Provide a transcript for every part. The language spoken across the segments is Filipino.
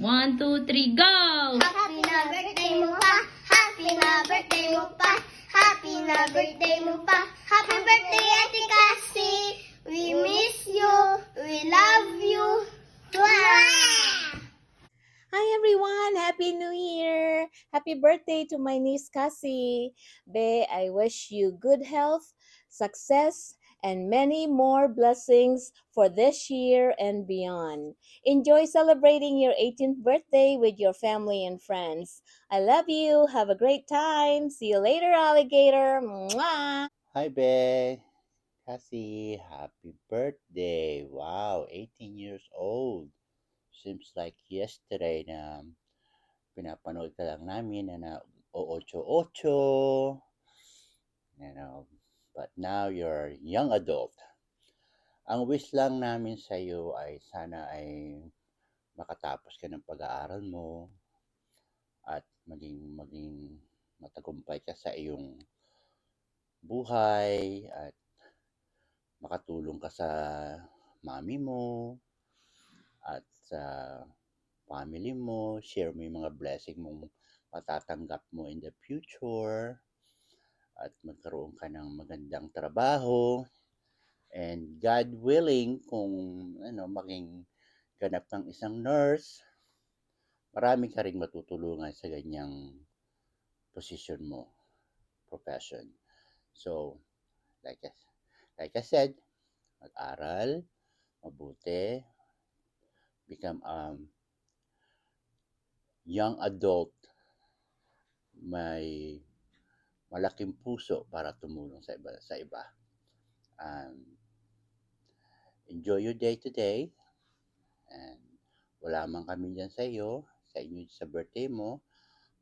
1, 2, 3, go! Happy na birthday mo pa. Happy na birthday mo pa. Happy na birthday mo pa. Happy birthday, Ate Cassie. We miss you. We love you. Mwah! Hi everyone! Happy New Year! Happy birthday to my niece Cassie. Be, I wish you good health, success, and many more blessings for this year and beyond. Enjoy celebrating your 18th birthday with your family and friends. I love you. Have a great time. See you later, alligator. Mwah! Hi, Be. Cassie, happy birthday. Wow, 18 years old. Seems like yesterday na pinapanood ka lang namin na o-ocho-ocho. You know, but now you're a young adult. Ang wish lang namin sa iyo ay sana ay makatapos ka ng pag-aaral mo at maging matagumpay ka sa iyong buhay at makatulong ka sa mami mo at sa family mo, share mo yung mga blessing mong matatanggap mo in the future at magkaroon ka ng magandang trabaho and God willing kung maging ganap ng isang nurse, marami ka ring matutulungan sa ganyang position mo, profession. So, like I said, mag-aral, mabuti, become young adult, may malaking puso para tumulong sa iba. Enjoy your day today and wala man kami dyan sa iyo, sa inyo sa birthday mo,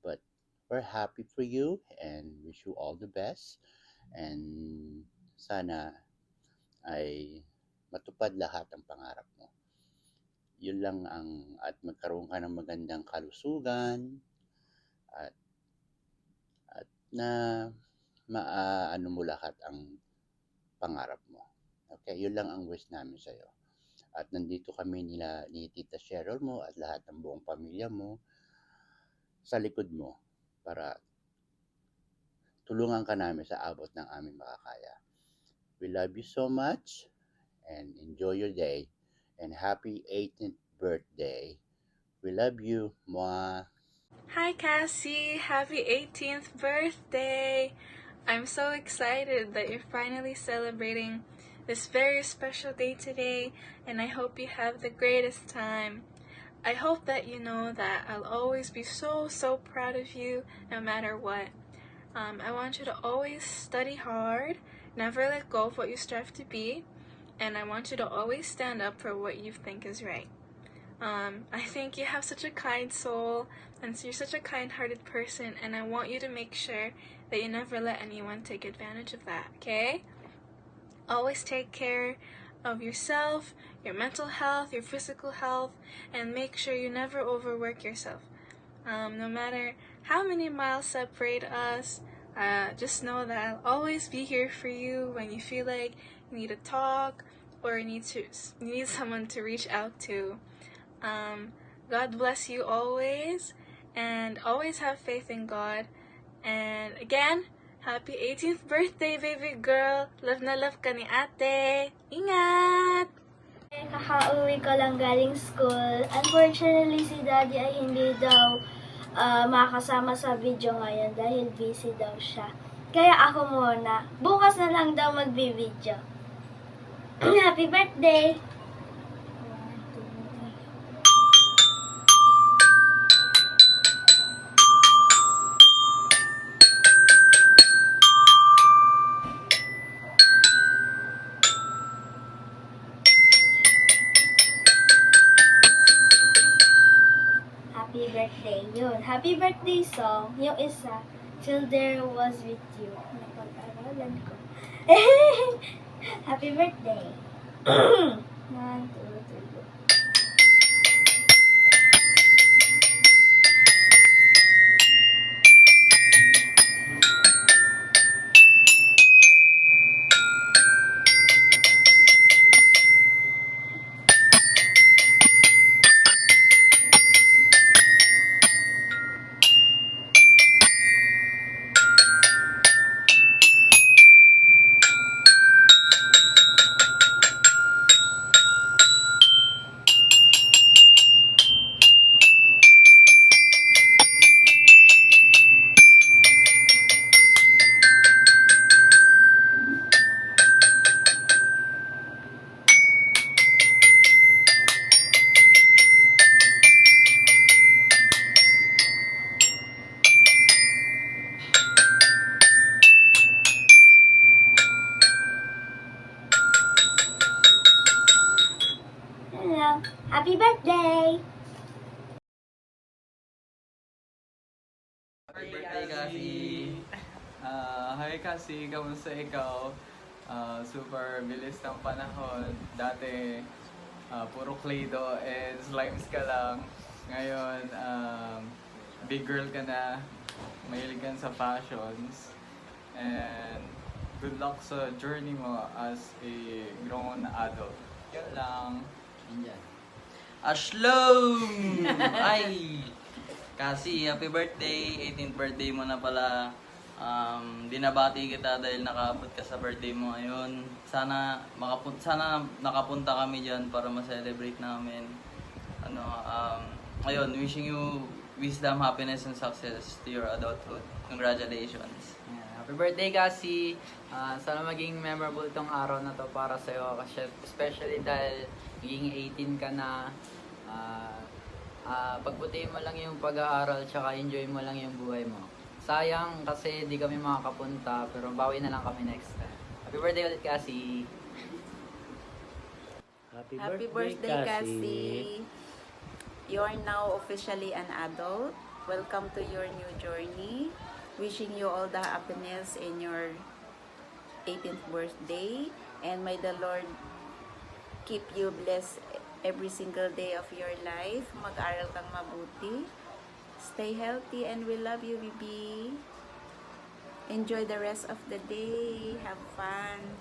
but we're happy for you and wish you all the best and sana ay matupad lahat ng pangarap mo. Yun lang at magkaroon ka ng magandang kalusugan at na maano mo lahat ang pangarap mo. Okay, yun lang ang wish namin sa iyo. At nandito kami ni Tita Cheryl mo at lahat ng buong pamilya mo sa likod mo para tulungan ka namin sa abot ng aming makakaya. We love you so much and enjoy your day and happy 18th birthday. We love you. Mwah. Hi Cassie, happy 18th birthday! I'm so excited that you're finally celebrating this very special day today, and I hope you have the greatest time. I hope that you know that I'll always be so proud of you no matter what. I want you to always study hard, never let go of what you strive to be, and I want you to always stand up for what you think is right. I think you have such a kind soul and you're such a kind-hearted person, and I want you to make sure that you never let anyone take advantage of that, okay? Always take care of yourself, your mental health, your physical health, and make sure you never overwork yourself. No matter how many miles separate us, just know that I'll always be here for you when you feel like you need to talk or you need someone to reach out to. God bless you always, and always have faith in God. And again, happy 18th birthday, baby girl. Love na love ka ni ate. Ingat! Kakauwi ko lang galing school. Unfortunately, si Daddy ay hindi daw makasama sa video ngayon dahil busy daw siya. Kaya ako muna. Bukas na lang daw magbi-video. Happy birthday! Happy birthday. Yun. Happy birthday song. Yung isa, Till There Was With You. Napag-aralan ko. Happy birthday. 1, 2, 3, go. birthday, Cassie! Hi, Cassie! Kamusta ikaw? Super bilis ng panahon. Dati, puro Play-Doh and slimes ka lang. Ngayon, big girl ka na. Mahilig ka sa fashions. And good luck sa journey mo as a grown adult. Yan lang. Yan. Ashlom! Ay! Kasi happy birthday! 18th birthday mo na pala. Dinabati kita dahil nakaabot ka sa birthday mo ngayon. Sana nakapunta kami dyan para ma-celebrate namin. Ayun, wishing you wisdom, happiness, and success to your adulthood. Congratulations! Happy birthday, Cassie! Sana maging memorable itong araw na to para sa'yo. Kasi especially dahil maging 18 ka na. Pagputihin mo lang yung pag-aaral tsaka enjoy mo lang yung buhay mo. Sayang kasi di kami makakapunta pero bawi na lang kami next time. Happy birthday ulit, Cassie! Happy birthday, Cassie. You are now officially an adult. Welcome to your new journey. Wishing you all the happiness in your 18th birthday. And may the Lord keep you blessed every single day of your life. Mag-aral kang mabuti. Stay healthy and we love you, baby. Enjoy the rest of the day. Have fun.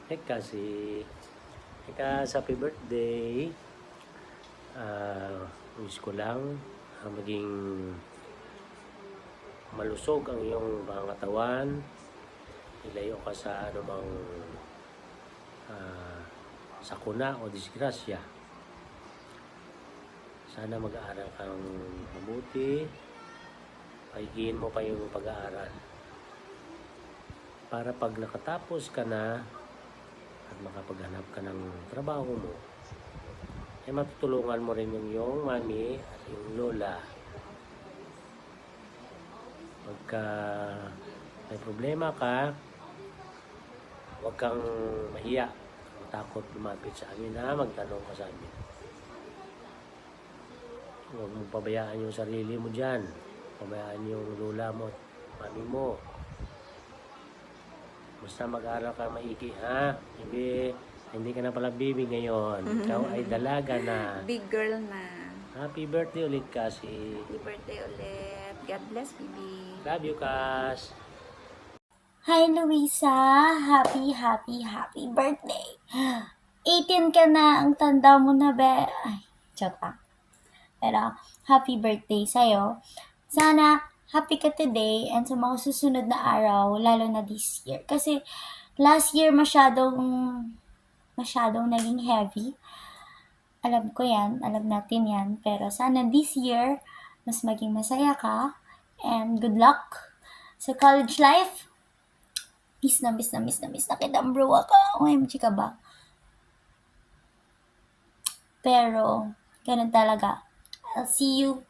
Kasi happy birthday. Wish ko lang maging malusog ang iyong pangangatawan. Ilayo ka sa anumang sakuna o disgrasya. Sana mag-aaral kang mabuti. Paigihin mo pa yung pag-aaral. Para pag nakatapos ka na at makapaghanap ka ng trabaho mo, ay matutulungan mo rin yung iyong mami at yung lola. Pagka may problema ka, huwag kang mahiya. Takot lumapit sa amin na magtanong ka sa amin. Huwag mong pabayaan yung sarili mo dyan. Pabayaan yung lola mo at mami mo. Basta mag-aaral ka maigi, ha? Hindi ka na pala baby ngayon. Ikaw ay dalaga na. Big girl na. Happy birthday ulit, Cassie. Happy birthday ulit. God bless, baby. Love you, Cas. Hi, Luisa! Happy birthday! 18 ka na, ang tanda mo na, be. Ay, chota. Pero, happy birthday sa'yo. Sana, happy ka today and sa mga susunod na araw, lalo na this year. Kasi, last year masyadong naging heavy. Alam ko yan, alam natin yan. Pero sana this year, mas maging masaya ka. And good luck sa college life. Miss na kita, bro ako. OMG ka ba? Pero, ganun talaga. I'll see you.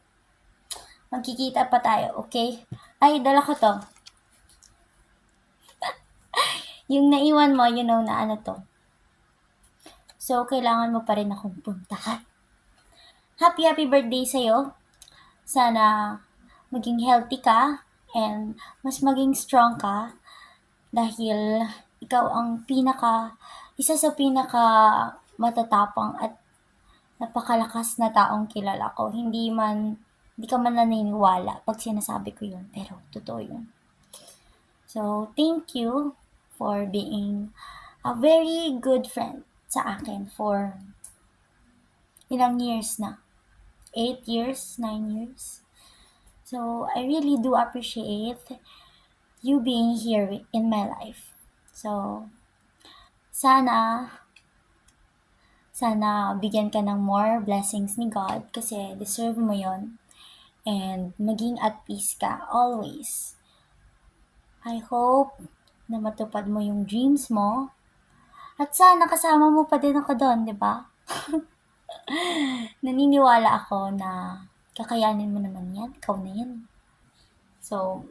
Magkikita pa tayo, okay? Ay, dala ko to. Yung naiwan mo, you know na ano to. So, kailangan mo pa rin akong puntahan. Happy birthday sa'yo. Sana maging healthy ka and mas maging strong ka dahil ikaw ang isa sa pinaka matatapang at napakalakas na taong kilala ko. Hindi ka man naniniwala pag sinasabi ko yun, pero totoo yun. So, thank you for being a very good friend sa akin for ilang years na. 8 years, 9 years. So, I really do appreciate you being here in my life. So, sana bigyan ka ng more blessings ni God kasi deserve mo yon and maging at peace ka always. I hope na matupad mo yung dreams mo at sana kasama mo pa din ako doon, di ba? Naniniwala ako na kakayanin mo naman yan. Ikaw na yan. So,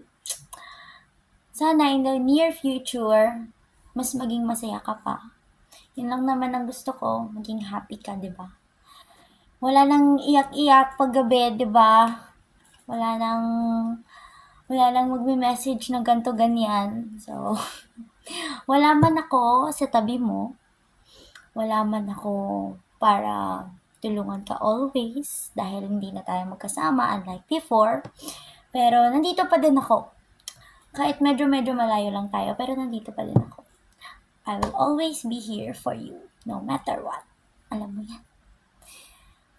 sana in the near future, mas maging masaya ka pa. Yun lang naman ang gusto ko, maging happy ka, di ba? Wala nang iyak-iyak pag gabi, di ba? Wala wala lang magme-message ng ganto ganyan. So, wala man ako sa tabi mo, wala man ako para tulungan ka always dahil hindi na tayo magkasama unlike before. Pero nandito pa din ako. Kahit medyo malayo lang tayo, pero nandito pa din ako. I will always be here for you, no matter what. Alam mo yan.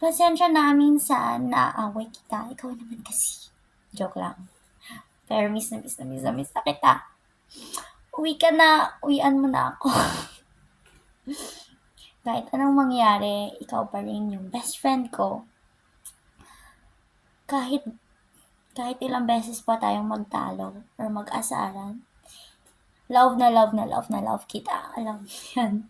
Pasensya na minsan naaway kita. Ikaw naman kasi. Joke lang. Pero miss na kita. Uwi ka na. Uwian mo na ako. Kahit anong mangyari, ikaw pa rin yung best friend ko. Kahit ilang beses pa tayong magtalo or mag-asaran, love kita. Alam mo yan.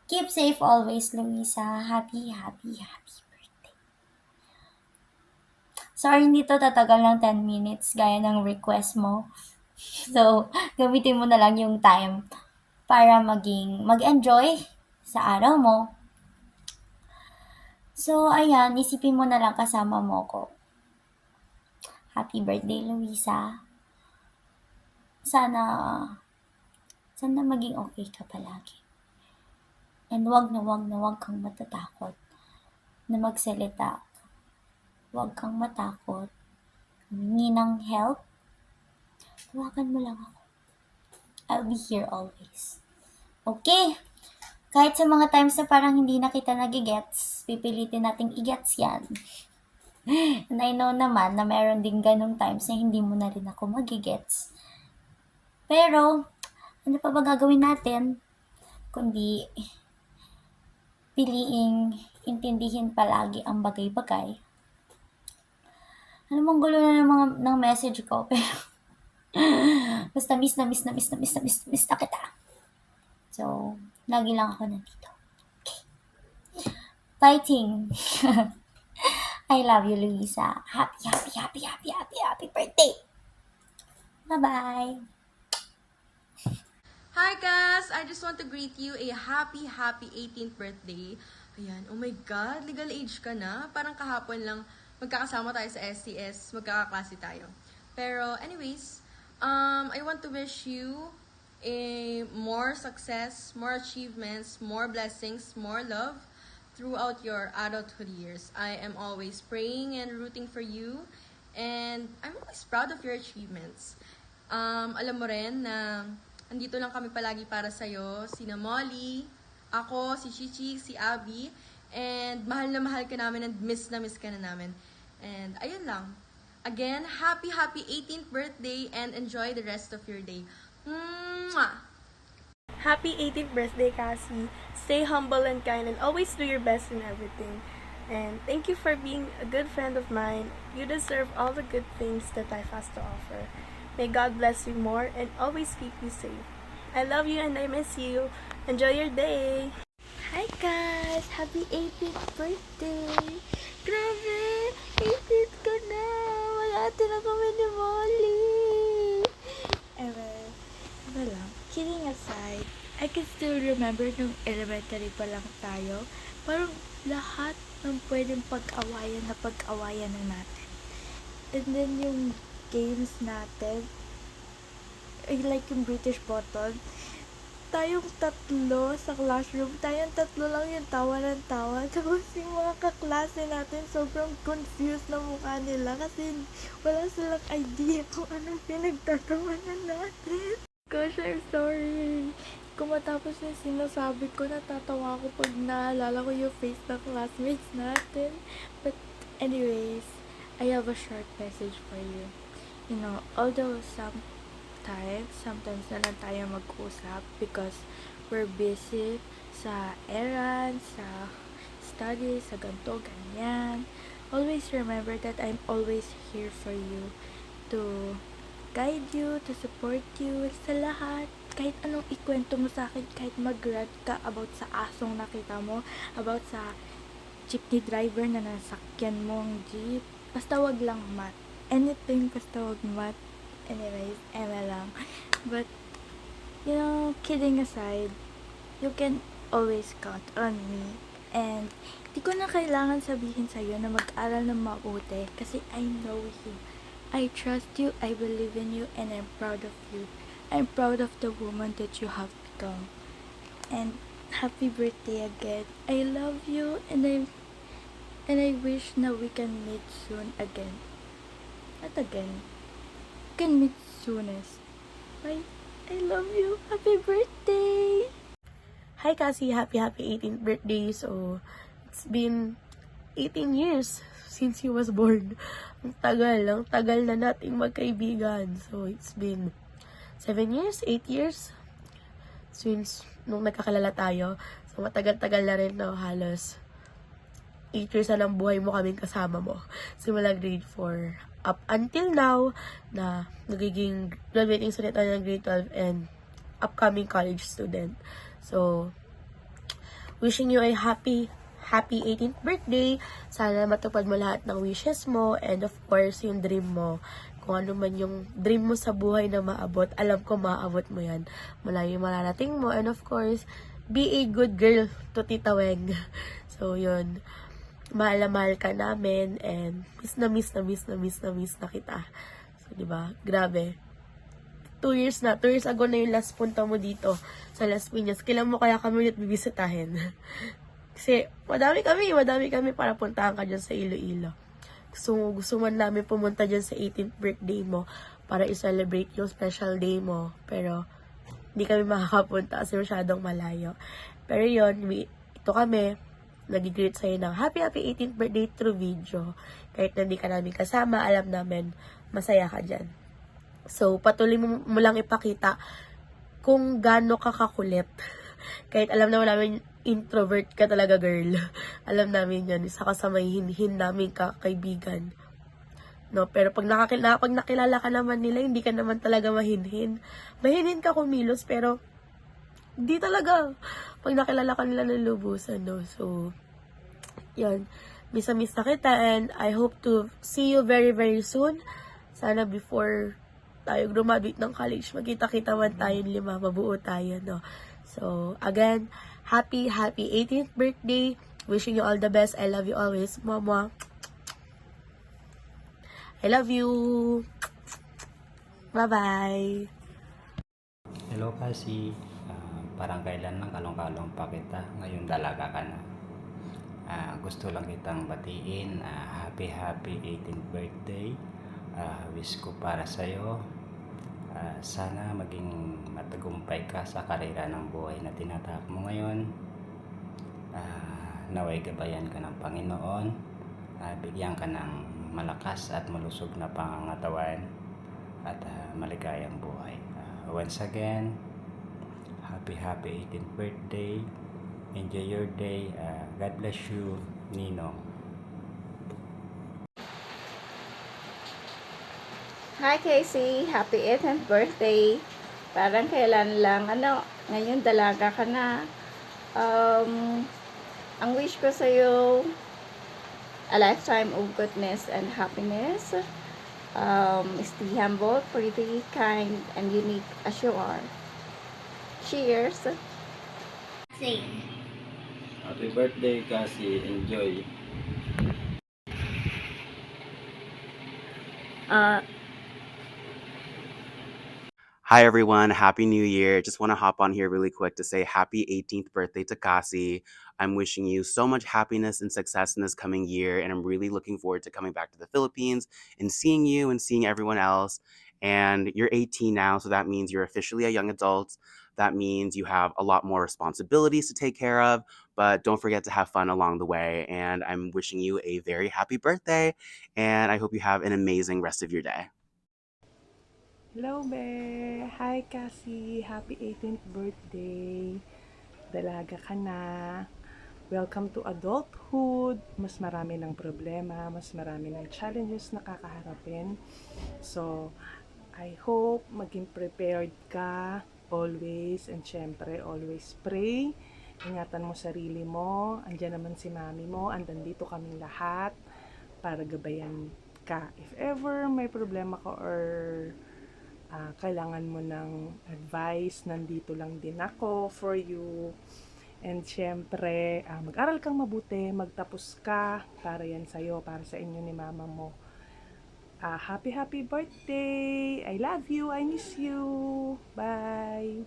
Keep safe always, Luisa. Happy birthday. Sorry, hindi to tatagal ng 10 minutes gaya ng request mo. So, gamitin mo na lang yung time para mag-enjoy sa araw mo. So, ayan, isipin mo na lang kasama mo ko. Happy birthday, Luisa. Sana maging okay ka palagi. And wag kang matatakot na magsalita. Wag kang matakot. Humingi ng help. Tawagan mo lang ako. I'll be here always. Okay? Kahit sa mga times na parang hindi na kita nagigets, pipilitin nating igets yan. And I know naman na meron din ganong times na hindi mo na rin ako magigets. Pero, ano pa ba gagawin natin? Kundi piliing intindihin palagi ang bagay-bagay. Alam mo, gulo na ng message ko, pero basta miss na kita. So, lagi lang ako nandito. Okay. Fighting! I love you, Luisa. Happy birthday! Bye-bye! Hi guys! I just want to greet you a happy 18th birthday. Ayan, oh my God, legal age ka na. Parang kahapon lang magkakasama tayo sa SCS, magkakaklase tayo. Pero anyways, I want to wish you more success, more achievements, more blessings, more love throughout your adulthood years. I am always praying and rooting for you, and I'm always proud of your achievements. Alam mo rin na andito lang kami palagi para sa'yo, sina Molly, ako, si Chichi, si Abby, and mahal na mahal ka namin and miss na miss ka na namin. And ayun lang. Again, happy 18th birthday and enjoy the rest of your day. Mwah! Happy 18th birthday, Cassie. Stay humble and kind and always do your best in everything. And thank you for being a good friend of mine. You deserve all the good things that life has to offer. May God bless you more and always keep you safe. I love you and I miss you. Enjoy your day! Hi guys! Happy 18th birthday! Grabe! 18th ko na! Malati na kami ni Molly! Ewan lang. Kidding aside, I can still remember nung elementary pa lang tayo. Parang lahat ng pwedeng pag-awayan na natin. And then yung games natin, like yung British Bottle, tayong tatlo sa classroom, tayong tatlo lang yung tawa ng tawa. Tapos yung mga kaklase natin, sobrang confused na mukha nila kasi wala silang idea kung anong pinagtatawanan natin. Gosh, I'm sorry. Kung matapos yung sinasabi ko, natatawa ako pag naalala ko yung face ng classmates natin. But anyways, I have a short message for you. You know, although sometimes na lang tayo mag-usap because we're busy sa errands, sa studies, sa ganito, ganyan. Always remember that I'm always here for you to guide you, to support you sa lahat. Kahit anong ikwento mo sa akin, kahit mag-rant ka about sa asong nakita mo, about sa jeepney driver na nasakyan mong jeep, basta wag lang math. Anything, basta wag math. Anyways, eme lang. But, you know, kidding aside, you can always count on me. And, di ko na kailangan sabihin sa'yo na mag-aral ng mabuti kasi I know you. I trust you, I believe in you, and I'm proud of you. I'm proud of the woman that you have become. And happy birthday again. I love you, and I wish now we can meet soon again. Not again. We can meet soonest. Bye. I love you. Happy birthday! Hi Cassie, happy 18th birthday. So, it's been 18 years since you was born. Ang tagal na nating magkaibigan. So, it's been 7 years, 8 years since nung nagkakilala tayo. So, matagal-tagal na rin, no? Halos 8 years na ng buhay mo kaming kasama mo. Simula grade 4 up until now na nagiging graduating student tayo ng grade 12 and upcoming college student. So, wishing you a happy 18th birthday. Sana matupad mo lahat ng wishes mo and of course, yung dream mo. Kung ano man yung dream mo sa buhay na maabot, alam ko maabot mo yan. Malayo yung mararating mo and of course, be a good girl to Tita Weng. So, yun. Mahal na mahal ka namin and miss na kita. So, diba? Grabe. 2 years ago na yung last punta mo dito sa Las Piñas. Kailan mo kaya kami ulit bibisitahin? Kasi madami kami para puntahan ka dyan sa Iloilo. Gusto man namin pumunta dyan sa 18th birthday mo para i-celebrate yung special day mo. Pero hindi kami makakapunta kasi masyadong malayo. Pero yun, ito kami, nag-greet sa'yo ng happy 18th birthday through video. Kahit na hindi ka namin kasama, alam namin masaya ka dyan. So, patuloy mo lang ipakita kung gaano ka kakulit. Kahit alam naman namin, introvert ka talaga, girl. Alam namin yan. Isa ka sa may hinhin namin kaibigan. No? Pero pag nakilala ka naman nila, hindi ka naman talaga mahinhin. Mahinhin ka kumilos, pero hindi talaga. Pag nakilala ka nila ng lubusan, no? So, yan. Miss na kita and I hope to see you very, very soon. Sana before tayo graduate ng college, magkita-kita man tayong 5, mabuo tayo, no? So, again, happy 18th birthday. Wishing you all the best. I love you always. Mama. I love you. Bye-bye. Hello Cassie. Parang kailan lang kalong-kalong pa kita. Ngayon dalaga ka na. Gusto lang kitang batiin. Happy 18th birthday. Wish ko para sa'yo. Sana maging matagumpay ka sa karera ng buhay na tinatahak mo ngayon. Naway gabayan ka ng Panginoon. Bigyan ka ng malakas at malusog na pangangatawan at maligayang buhay. Once again, happy 18th birthday. Enjoy your day. God bless you, Ninong. Hi Casey, happy 18th birthday. Parang kailan lang, ngayon dalaga ka na. Ang wish ko sa'yo, a lifetime of goodness and happiness. Stay humble, pretty, kind, and unique as you are. Cheers! Happy birthday, Cassie. Enjoy. Hi everyone, Happy New Year. Just want to hop on here really quick to say happy 18th birthday to Cassie. I'm wishing you so much happiness and success in this coming year, and I'm really looking forward to coming back to the Philippines and seeing you and seeing everyone else. And you're 18 now, so that means you're officially a young adult. That means you have a lot more responsibilities to take care of, but don't forget to have fun along the way. And I'm wishing you a very happy birthday, and I hope you have an amazing rest of your day. Hello, Be! Hi, Cassie! Happy 18th birthday! Dalaga ka na. Welcome to adulthood. Mas marami ng problema, mas marami ng challenges na kakaharapin. So, I hope maging prepared ka always, and syempre, always pray. Ingatan mo sarili mo. Andiyan naman si mami mo. Andan dito kaming lahat para gabayan ka. If ever may problema ka or kailangan mo ng advice, nandito lang din ako for you. And syempre, mag-aral kang mabuti, magtapos ka, para yan sa'yo, para sa inyo ni mama mo. Happy birthday! I love you. I miss you. Bye!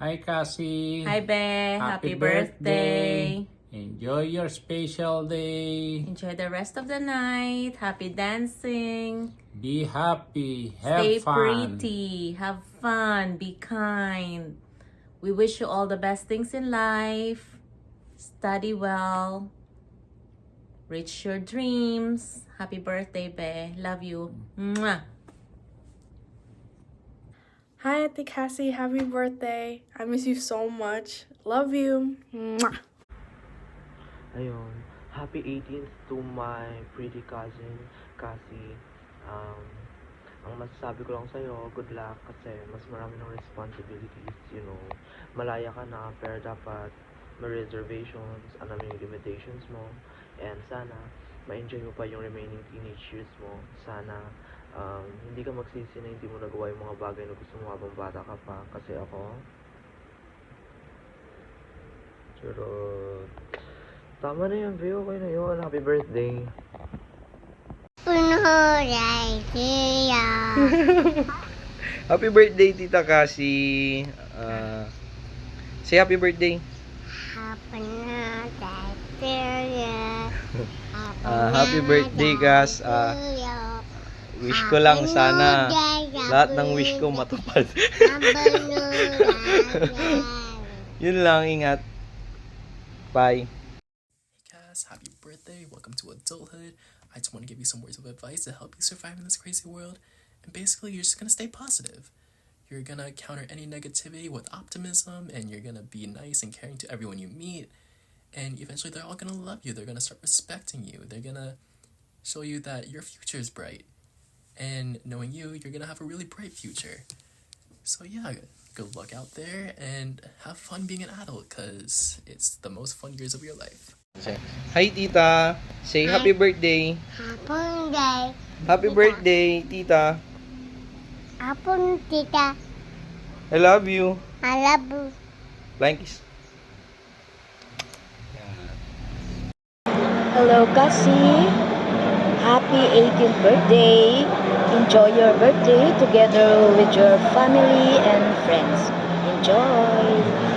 Hi, Cassie. Hi, Be. Happy birthday. Enjoy your special day. Enjoy the rest of the night. Happy dancing. Be happy. Have Stay fun. pretty. Have fun. Be kind. We wish you all the best things in life. Study well. Reach your dreams. Happy birthday, Be. Love you. Mwah. Hi, Ate Cassie. Happy birthday. I miss you so much. Love you. Mwah. Ayun, happy 18th to my pretty cousin, Cassie. Ang masasabi ko lang sa'yo, good luck kasi mas marami ng responsibilities, you know. Malaya ka na, pero dapat may reservations, alam mo yung limitations mo, and sana ma-enjoy mo pa yung remaining teenage years mo. Sana hindi ka magsisi na hindi mo nagawa yung mga bagay na gusto mo habang bata ka pa, kasi ako pero tama na yan, Veo. Okay na yun. Happy birthday. Happy birthday, Tita Cassie. Say happy birthday. Happy birthday, guys. Wish ko lang sana lahat ng wish ko matupad. Yun lang, ingat. Bye. Happy birthday, welcome to adulthood. I just want to give you some words of advice to help you survive in this crazy world. And basically, you're just going to stay positive. You're going to counter any negativity with optimism, and you're going to be nice and caring to everyone you meet. And eventually, they're all going to love you. They're going to start respecting you. They're going to show you that your future is bright. And knowing you, you're going to have a really bright future. So yeah, good luck out there, and have fun being an adult, because it's the most fun years of your life. Hi, Tita. Say happy birthday. Happy birthday, Tita. Tita. I love you. I love you. Flying kiss. Hello, Cassie. Happy 18th birthday. Enjoy your birthday together with your family and friends. Enjoy.